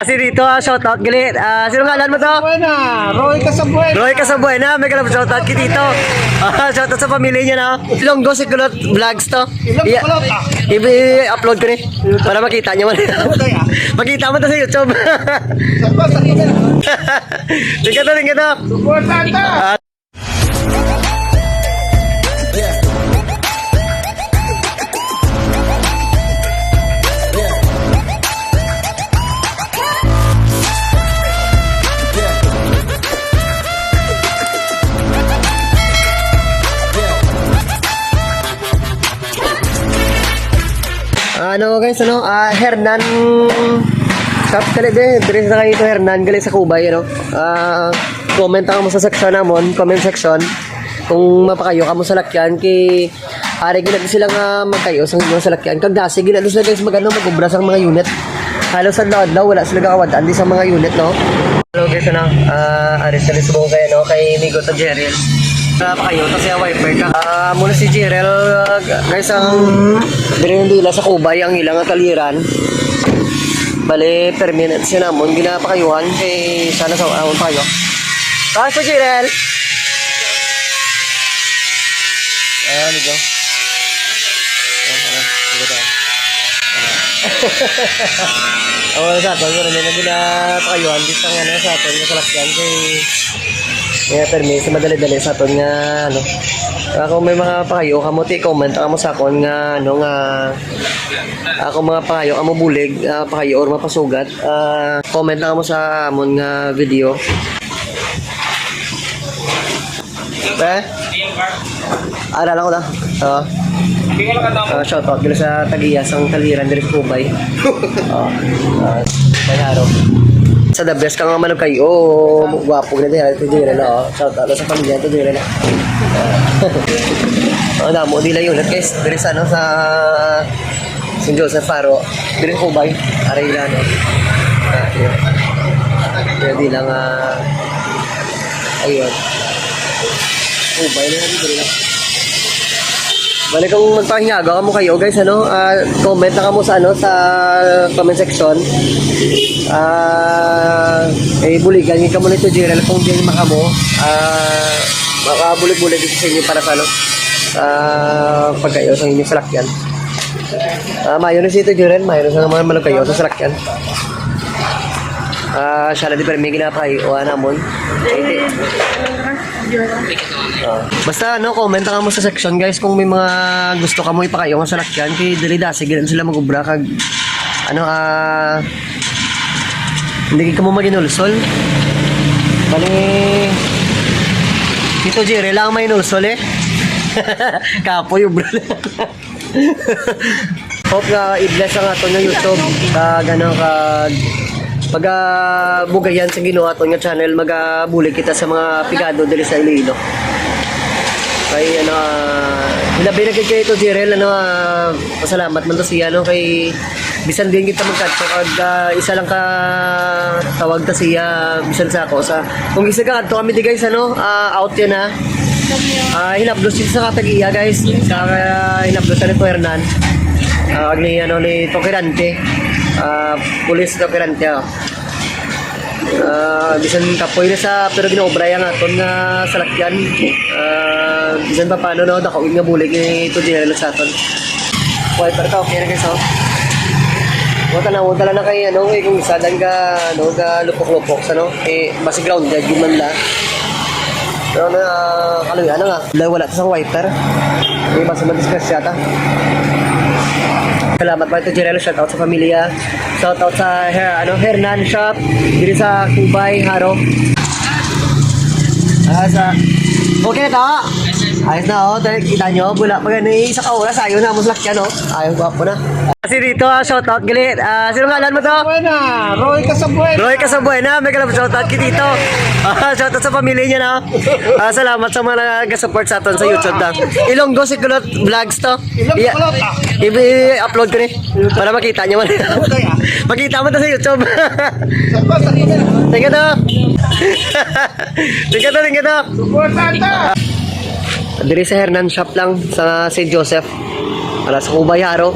Kasi dito, shoutout gali. Sino ngalan mo to? Buena, Roy Casabuena. Roy Casabuena, may kalap shoutout ki dito. Shoutout sa pamilya niya na. Ilonggo si Kulot Vlogs to. Ilonggo Kulot, I-upload ko rin. Para makita niyo man. Makita mo to sa YouTube. Tingnan to. Supportan ta. Ano guys, Hernan Shop kali dire sa kayo Hernan gali sa Kubay, comment ako mo sa section namon, comment section kung mapakayo ka mo sa lakyan kay ari ginag sila nga magkayo sa mga salakyan kag dasi ginado sila guys magubra sa mga unit halos sa daw wala sila gawad andi sa mga unit no. Hello guys, ari sa lisbong kayo kay Migo to Jerrel kayo kasi wiper ka. Muna si Jerrel guys ang dinila sa Kubay ang ilang kaliran. Bale permanent siya namon ginapakayuhan kay sana sa awon pa kayo. Kaso Jerrel. Dito. Sa atin, na ginapakayuhan dito nga sa atin sa lakyan kay kaya permis madali-dali sa aton nga ako may mga pakayo kamo comment kamo sa akon nga ako mga pakayo kamo bulig pakayo or mapasugat comment na kamo sa amon nga video. Alala ko na. Shout out gila sa Tagiyas ang kaliran diri sa Kubay. Panaro. Sa the best ka nga manong kayo. Gwapo na din. Ito din na. Shout out sa pamilya. Ito din na. Damo nila yun. Guys, dili sa sa St. Joseph Faro. Dili sa Kubay. Arayla no. Hindi lang ayun. Kubay na dito na. Balik kung magpahingaga ka mo kayo guys comment na ka mo sa sa comment section. Buligan ka mo nito Jerrel kung di makamo makabulig-bulig dito sa inyo para sa pagkayo sa inyong salakyan. Mayroon ito Jerrel, mayroon sa mga kayo sa salakyan. Siya na di pero may ginapakayo namon. Basta comment ka mo sa section guys kung may mga gusto ka mo ipakayo nga salakyan kay dili dasi gilan sila magubra kag hindi ka mo maginulsol. Bali dito Jerrel lang may inulsol kapoy bro. Hope nga i-bless ang ato ng YouTube kag pag bugayan sa Ginoo aton nga channel magabulig kita sa mga pigado dili sa Iloilo. Kay hilabi na kay ito Jerrel pasalamat man to siya kay bisan din kita magkadto kag isa lang ka tawag ta siya bisan sa ako sa kung isa ka adto kami di guys out yan hinaplos sa Katagiya guys sa hinaplos ni Hernan ni Tokirante pulis Tokirante bisan kapoy na sa pero ginoobra yang aton nga salakyan bisan pa paano dako nga bulig ni ito Jerrel sa aton wiper ka okay na guys wala na kay kung isa lang ka lupok-lupok sa basi ground dead yun man la pero kaluya na nga wala sa wiper basi madisgrasya ta. Salamat pa ito Jerrel, shout out sa pamilya, shout out sa Hernan Shop dito sa Kubay, Haro. Okay na to. Ayos na kita nyo, bula pag isa ka oras, ayaw na mo salakyan ayaw gwapo na. Kasi dito, shout out gali. Sino ngalan mo to? Buena, Roy Casabuena. Roy Casabuena, may kalap shout out ki dito. Shout out sa pamilya niya na. Salamat sa mga nag-support sa aton sa YouTube na. Ilonggo si Kulot Vlogs to. Ilonggo Kulot I-upload ko rin para makita niyo man. Makita mo to sa YouTube. Tingnan to. Tingnan to. Supportan ta. Diri sa Hernan Shop lang sa St. Joseph. Para sa Kubay, Haro.